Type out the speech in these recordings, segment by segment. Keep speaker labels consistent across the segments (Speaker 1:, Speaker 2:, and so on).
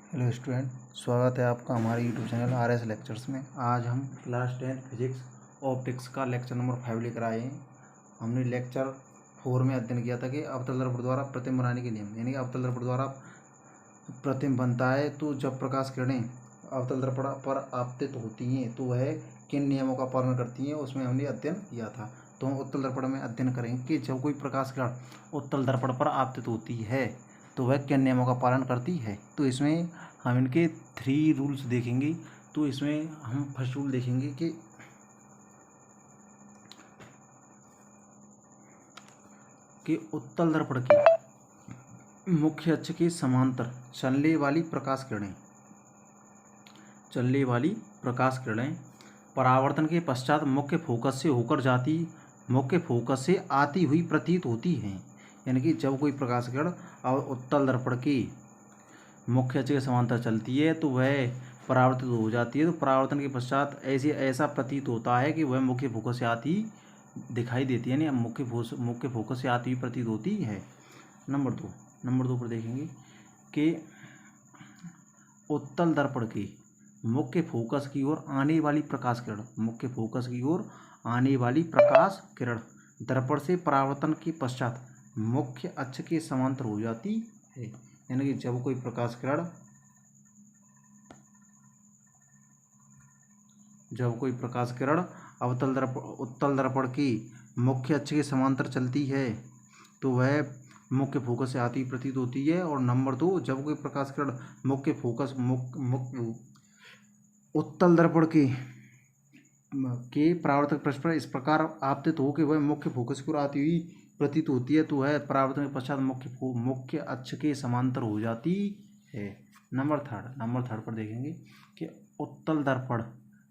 Speaker 1: Hello student, स्वागत है आपका हमारे यूट्यूब चैनल RS लेक्चर्स में। आज हम क्लास 10 फिजिक्स ऑप्टिक्स का लेक्चर नंबर 5 लेकर आए हैं। हमने लेक्चर 4 में अध्ययन किया था कि अवतल दर्पण द्वारा प्रतिबिंब बनाने के नियम, यानी कि अवतल दर्पण द्वारा प्रतिबिंब बनता है तो जब प्रकाश किरणें अवतल दर्पण पर आपतित होती हैं तो वह किन नियमों का पालन करती हैं, उसमें हमने अध्ययन किया था। तो हम उत्तल दर्पण में अध्ययन करेंगे कि जब कोई प्रकाश किरण उत्तल दर्पण पर आपतित होती है तो वह किन नियमों का पालन करती है। तो इसमें हम इनके 3 रूल्स देखेंगे। तो इसमें हम फर्स्ट रूल देखेंगे कि उत्तल दर्पण की मुख्य अक्ष के समांतर चलने वाली प्रकाश किरणें परावर्तन के पश्चात मुख्य फोकस से आती हुई प्रतीत होती हैं। यानी कि जब कोई प्रकाश किरण और उत्तल दर्पण की मुख्य अक्ष के समांतर चलती है तो वह परावर्तित हो जाती है। तो परावर्तन के पश्चात ऐसा प्रतीत होता है कि वह मुख्य फोकस से आती दिखाई देती है, यानी मुख्य फोकस से आती हुई प्रतीत होती है। नंबर दो पर देखेंगे कि उत्तल दर्पण की मुख्य फोकस की ओर आने वाली प्रकाश किरण दर्पण से परावर्तन के पश्चात मुख्य अक्ष के समांतर हो जाती है। यानी कि जब कोई प्रकाश किरण उत्तल दर्पण की मुख्य अक्ष के समांतर चलती है तो वह मुख्य फोकस से आती प्रतीत होती है। और नंबर 2, जब कोई प्रकाश किरण उत्तल दर्पण के परावर्तक पृष्ठ पर इस प्रकार आपतित हो कि वह मुख्य फोकस की ओर आती हुई प्रतीत होती है तो वह परावर्तन के पश्चात मुख्य अक्ष के समांतर हो जाती है। नंबर थर्ड पर देखेंगे कि उत्तल दर्पण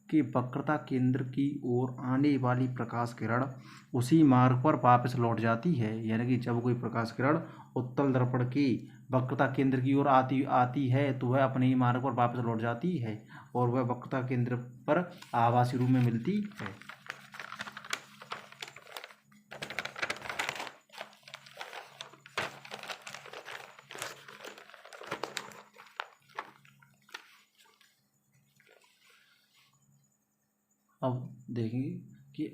Speaker 1: की वक्रता केंद्र की ओर आने वाली प्रकाश किरण उसी मार्ग पर वापस लौट जाती है। यानी कि जब कोई प्रकाश किरण उत्तल दर्पण की वक्रता केंद्र की ओर आती है तो वह अपने ही मार्ग पर वापस लौट जाती है और वह वक्रता केंद्र पर आभासी रूप में मिलती है। अब देखेंगे कि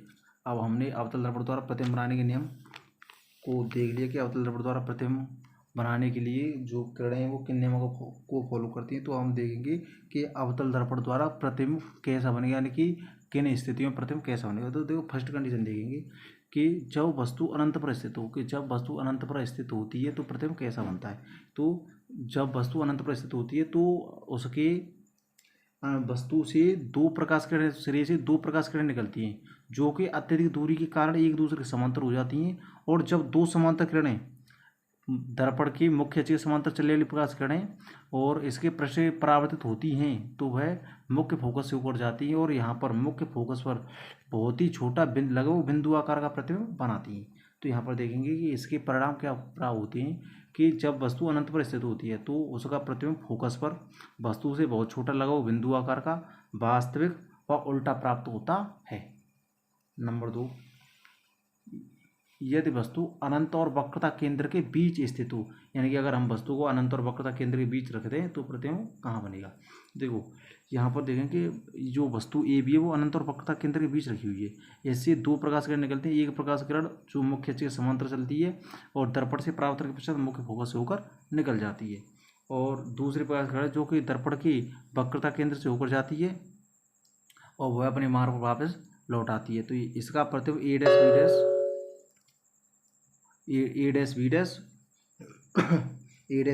Speaker 1: अब हमने अवतल दर्पण द्वारा प्रतिबिंब बनाने के नियम को देख लिया कि अवतल दर्पण द्वारा प्रतिबिंब बनाने के लिए जो किरणें हैं वो किन नियमों को फॉलो करती हैं। तो हम देखेंगे कि अवतल दर्पण द्वारा प्रतिबिंब कैसा बनेगा, यानी कि किन स्थितियों में प्रतिबिंब कैसा बनेगा। तो देखो फर्स्ट कंडीशन देखेंगे कि जब वस्तु अनंत पर स्थित होती है तो प्रतिबिंब कैसा बनता है। तो जब वस्तु अनंत पर स्थित होती है तो उसके वस्तु से दो प्रकाश किरणें निकलती हैं जो कि अत्यधिक दूरी के कारण एक दूसरे के समांतर हो जाती हैं। और जब दो समांतर किरणें दर्पण की मुख्य अक्ष के समांतर चलने वाली प्रकाश किरणें और इसके पृष्ठ से परावर्तित होती हैं तो वह मुख्य फोकस से ऊपर जाती हैं और यहाँ पर मुख्य फोकस पर बहुत ही छोटा लगभग बिंदु आकार का प्रतिबिंब बनाती हैं। तो यहाँ पर देखेंगे कि इसके परिणाम क्या प्राप्त होते हैं कि जब वस्तु अनंत पर स्थित होती है तो उसका प्रतिबिंब फोकस पर वस्तु से बहुत छोटा लगभग बिंदु आकार का वास्तविक व उल्टा प्राप्त होता है। नंबर 2, यदि वस्तु अनंत और वक्रता केंद्र के बीच स्थित हो, यानी कि अगर हम वस्तु को अनंत और वक्रता केंद्र के बीच रख दें तो प्रतिबिंब कहाँ बनेगा। देखो यहाँ पर देखें कि जो वस्तु ए बी है वो अनंत और वक्रता केंद्र के बीच रखी हुई है। इससे दो प्रकाश किरण निकलते हैं। एक प्रकाश किरण जो मुख्य अक्ष के समांतर चलती है और दर्पण से परावर्तन के पश्चात मुख्य फोकस से होकर निकल जाती है, और दूसरी प्रकाश किरण जो कि दर्पण की वक्रता केंद्र से होकर जाती है और वह अपने मार्ग पर वापस लौट आती है। तो इसका प्रतिबिंब ए डैश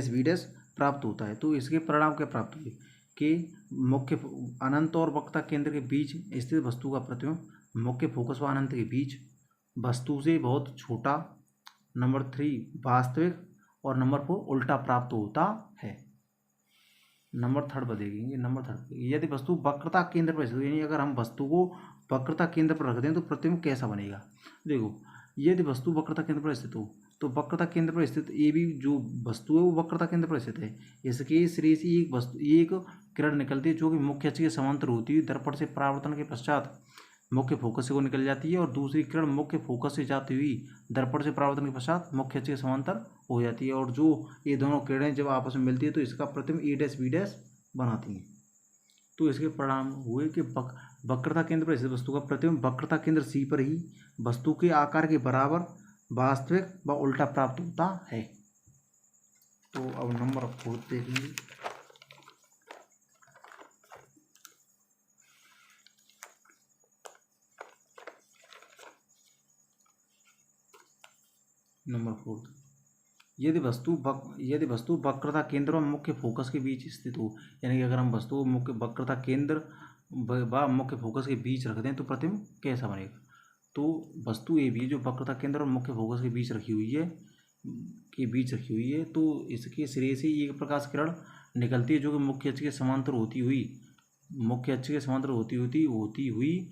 Speaker 1: बी डैश प्राप्त होता है। तो इसके परिणाम क्या प्राप्त हुए कि मुख्य अनंत और वक्रता केंद्र के बीच स्थित वस्तु का प्रतिबिंब मुख्य फोकस व अनंत के बीच वस्तु से बहुत छोटा, नंबर 3 वास्तविक, और नंबर 4 उल्टा प्राप्त होता है। नंबर 3 पर देखेंगे। नंबर 3, यदि वस्तु वक्रता केंद्र पर स्थित, यानी अगर हम वस्तु को वक्रता केंद्र पर रख दें तो प्रतिबिंब कैसा बनेगा। देखो यदि वस्तु वक्रता केंद्र पर स्थित हो तो वक्रता केंद्र पर स्थित ए बी जो वस्तु है वो वक्रता केंद्र पर स्थित है। इसके सिरे से एक किरण निकलती है जो कि मुख्य अक्ष के समांतर होती है। दर्पण से परावर्तन के पश्चात मुख्य फोकस से वो निकल जाती है और दूसरी किरण मुख्य फोकस से जाती हुई दर्पण से परावर्तन के पश्चात मुख्य अक्ष के समांतर हो जाती है। और जो ये दोनों किरणें जब आपस में मिलती है तो इसका प्रतिबिंब ए डैश बी डैश बनाती हैं। तो इसके परिणाम हुए कि वक्रता केंद्र पर स्थित वस्तु का प्रतिबिंब वक्रता केंद्र सी पर ही वस्तु के आकार के बराबर वास्तविक व उल्टा प्राप्त होता है। तो अब नंबर 4 देखेंगे। नंबर 4, यदि वस्तु वक्रता केंद्र और मुख्य फोकस के बीच स्थित हो, यानी कि अगर हम वस्तु मुख्य वक्रता केंद्र व मुख्य फोकस के बीच रख दें तो प्रतिबिंब कैसा बनेगा। तो वस्तु ए भी जो वक्रता केंद्र और मुख्य फोकस के बीच रखी हुई है तो इसके सिरे से एक प्रकाश किरण निकलती है जो कि मुख्य अक्ष के समांतर होती हुई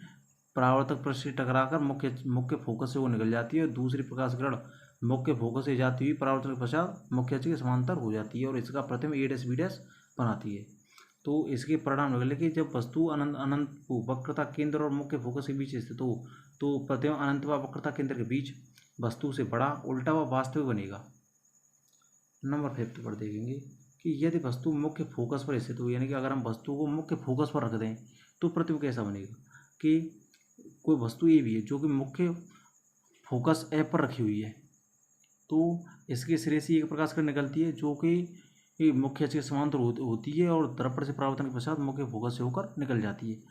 Speaker 1: परावर्तक पृष्ठ से टकराकर मुख्य फोकस से वो निकल जाती है और दूसरी प्रकाश किरण मुख्य फोकस से जाती हुई परावर्तन के पश्चात मुख्य अक्ष के समांतर हो जाती है और इसका प्रतिबिंब ए डैश बी डैश बनाती है। तो इसके परिणाम निकले कि जब वस्तु अनंत वक्रता केंद्र और मुख्य फोकस के बीच स्थित हो तो प्रतिबिंब अनंत व वक्रता केंद्र के बीच वस्तु से बड़ा, उल्टा व वास्तविक बनेगा। नंबर 5 पर देखेंगे कि यदि वस्तु मुख्य फोकस पर स्थित हो, यानी कि अगर हम वस्तु को मुख्य फोकस पर रख दें तो प्रतिबिंब कैसा बनेगा कि कोई वस्तु ए भी है जो कि मुख्य फोकस ए पर रखी हुई है तो इसके सिरे से एक प्रकाश किरण निकलती है जो कि मुख्य अक्ष के समांतर होती है और दर्पण से परावर्तन के पश्चात मुख्य फोकस से होकर निकल जाती है।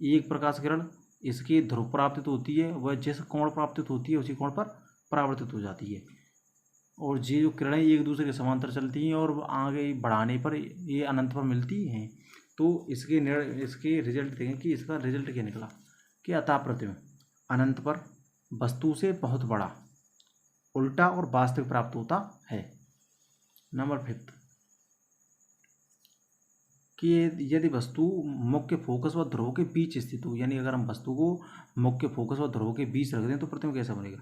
Speaker 1: एक प्रकाश किरण इसके ध्रुव परावर्तित होती है, वह जिस कोण परावर्तित होती है उसी कोण पर परावर्तित हो जाती है और ये जो किरणें एक दूसरे के समांतर चलती हैं और आगे बढ़ाने पर ये अनंत पर मिलती हैं। तो इसके रिजल्ट देखें कि इसका रिजल्ट क्या निकला कि अतः प्रतिबिंब अनंत पर वस्तु से बहुत बड़ा, उल्टा और वास्तविक प्राप्त होता है। नंबर 5 कि यदि वस्तु मुख्य फोकस व ध्रुव के बीच स्थित हो, यानी अगर हम वस्तु को मुख्य फोकस व ध्रुव के बीच रख दें तो प्रतिबिंब कैसा बनेगा।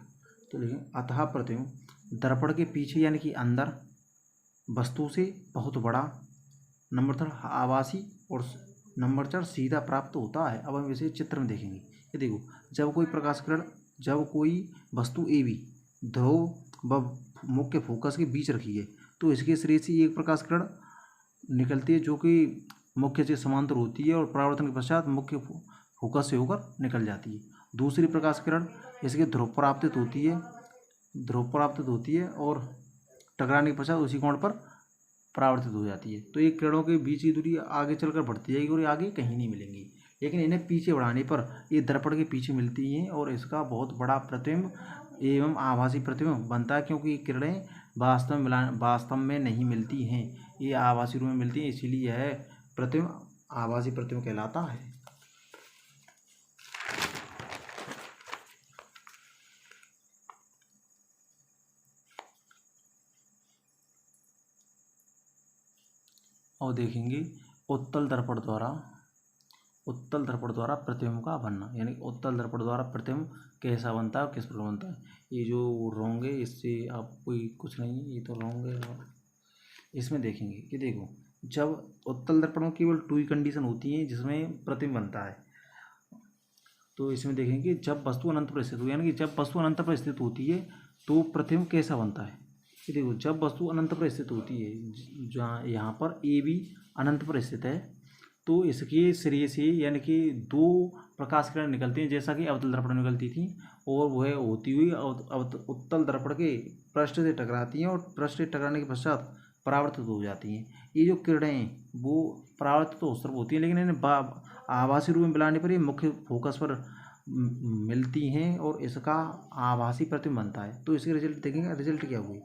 Speaker 1: तो देखें अतः प्रतिबिंब दर्पण के पीछे यानी कि अंदर वस्तु से बहुत बड़ा, नंबर 3 आभासी और नंबर 4 सीधा प्राप्त होता है। अब हम इसे चित्र में देखेंगे। ये देखो, जब कोई वस्तु ए बी ध्रुव व मुख्य फोकस के बीच रखी है तो इसके सिरे से एक प्रकाश किरण निकलती है जो कि मुख्य से समांतर होती है और परावर्तन के पश्चात मुख्य फोकस से होकर निकल जाती है। दूसरी प्रकाश किरण इसके ध्रुव परावर्तित होती है और टकराने के पश्चात उसी कोण पर परावर्तित हो जाती है। तो ये किरणों के बीच की दूरी आगे चलकर बढ़ती जाएगी और आगे कहीं नहीं मिलेंगी, लेकिन इन्हें पीछे बढ़ाने पर ये दर्पण के पीछे मिलती हैं और इसका बहुत बड़ा प्रतिबिंब एवं आभासी प्रतिबिंब बनता है, क्योंकि ये किरणें वास्तव में नहीं मिलती हैं, ये आभासी रूप में मिलती हैं, इसीलिए यह प्रतिबिंब आभासी प्रतिबिंब कहलाता है। और देखेंगे उत्तल दर्पण द्वारा प्रतिबिंब का बनना, यानी उत्तल दर्पण द्वारा प्रतिबिंब कैसा बनता है और किस प्रकार बनता है। ये जो रॉन्ग है इससे आप कोई कुछ नहीं, ये तो रॉन्ग है। और इसमें देखेंगे कि देखो, जब उत्तल दर्पण में केवल 2 ही कंडीशन होती हैं जिसमें प्रतिबिंब बनता है। तो इसमें देखेंगे जब वस्तु अनंत पर स्थित हो, यानी कि जब वस्तु अनंत पर स्थित होती है तो प्रतिबिंब कैसा बनता है। ये देखो, जब वस्तु अनंत पर स्थित होती है, जहाँ यहाँ पर ए बी अनंत पर स्थित है तो इसके सिरे से यानी कि 2 प्रकाश किरण निकलती हैं जैसा कि अवतल दर्पण में निकलती थी और वह होती हुई उत्तल दर्पण के पृष्ठ से टकराती हैं और पृष्ठ से टकराने के पश्चात परावर्तित हो जाती हैं। ये जो किरणें हैं वो परावर्तित तो उस तरफ होती हैं, लेकिन इन्हें आभासी रूप में मिलाने पर ये मुख्य फोकस पर मिलती हैं और इसका आभासी प्रतिबिंब बनता है। तो इसके रिजल्ट देखेंगे। रिजल्ट क्या हुई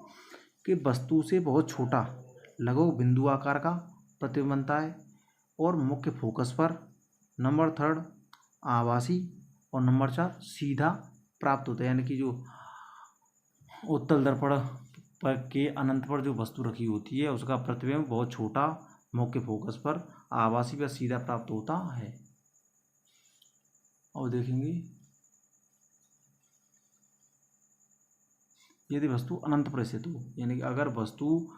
Speaker 1: कि वस्तु से बहुत छोटा, लगभग बिंदु आकार का प्रतिबिंब बनता है और मुख्य फोकस पर नंबर 3 आभासी और नंबर 4 सीधा प्राप्त होता है, यानी कि जो उत्तल दर्पण पर के अनंत पर जो वस्तु रखी होती है उसका प्रतिबिंब बहुत छोटा, मुख्य फोकस पर आभासी व सीधा प्राप्त होता है। और देखेंगे यदि वस्तु अनंत पर स्थित हो, यानी कि अगर वस्तु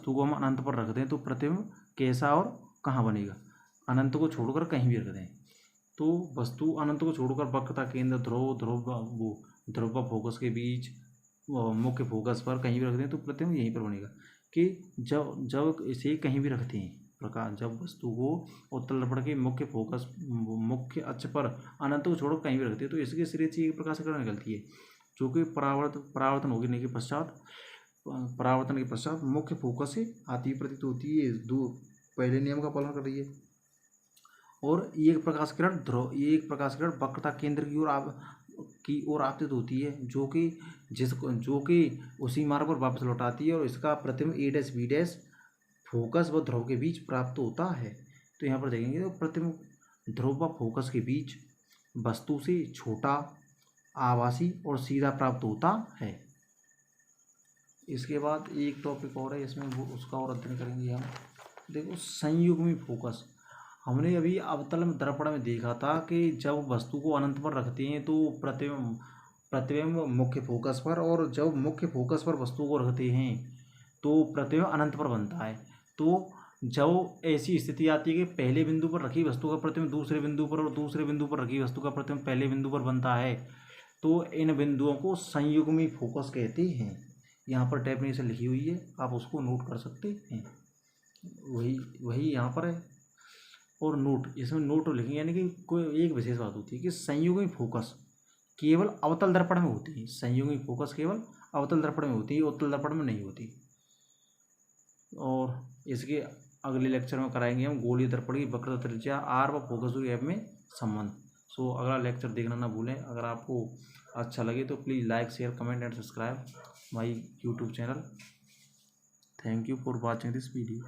Speaker 1: को हम अनंत पर रख दें तो प्रतिबिंब कैसा और कहाँ बनेगा। अनंत को छोड़कर कहीं भी रख दें तो वस्तु अनंत को छोड़कर वक्रता केंद्र ध्रुव व फोकस के बीच मुख्य फोकस पर कहीं भी रखते हैं तो प्रतिबिंब यहीं पर बनेगा। कि जब जब इसे कहीं भी रखते हैं प्रकाश, जब वस्तु को उत्तल दर्पण के मुख्य अक्ष पर अनंत को छोड़कर कहीं भी रखते हैं तो इसके सिरे से एक प्रकाश किरण निकलती है जो कि परावर्तन होने के पश्चात मुख्य फोकस से आती हुई प्रतीत होती है। पहले नियम का पालन कर रही है। और ये एक प्रकाश किरण वक्रता केंद्र की ओर आपतित होती है जो कि उसी मार्ग पर वापस लौटाती है और इसका प्रतिबिंब ए डैश बी डैश फोकस व ध्रुव के बीच प्राप्त होता है। तो यहाँ पर देखेंगे तो प्रतिबिंब ध्रुव व फोकस के बीच वस्तु से छोटा, आभासी और सीधा प्राप्त होता है। इसके बाद एक टॉपिक और है, इसमें वो उसका और अध्ययन करेंगे हम। देखो संयुग्मी फोकस, हमने अभी अवतल दर्पण में देखा था कि जब वस्तु को अनंत पर रखते हैं तो प्रतिबिंब मुख्य फोकस पर, और जब मुख्य फोकस पर वस्तु को रखते हैं तो प्रतिबिंब अनंत पर बनता है। तो जब ऐसी स्थिति आती है कि पहले बिंदु पर रखी वस्तु का प्रतिबिंब दूसरे बिंदु पर और दूसरे बिंदु पर रखी वस्तु का प्रतिबिंब पहले बिंदु पर बनता है तो इन बिंदुओं को संयुग्मी फोकस कहते हैं। यहाँ पर डेफिनेशन लिखी हुई है, आप उसको नोट कर सकते हैं। वही यहाँ पर है। और नोट, इसमें नोट लिखेंगे यानी कि कोई एक विशेष बात होती है कि संयुग्मी फोकस केवल अवतल दर्पण में होती है। संयुग्मी फोकस केवल अवतल दर्पण में होती है, उत्तल दर्पण में नहीं होती। और इसके अगले लेक्चर में कराएंगे हम गोलीय दर्पण की वक्रता त्रिज्या आर व फोकस दूरी एफ में संबंध। सो अगला लेक्चर देखना ना भूलें। अगर आपको अच्छा लगे तो please like, share, comment and subscribe my YouTube channel. Thank you for watching this video.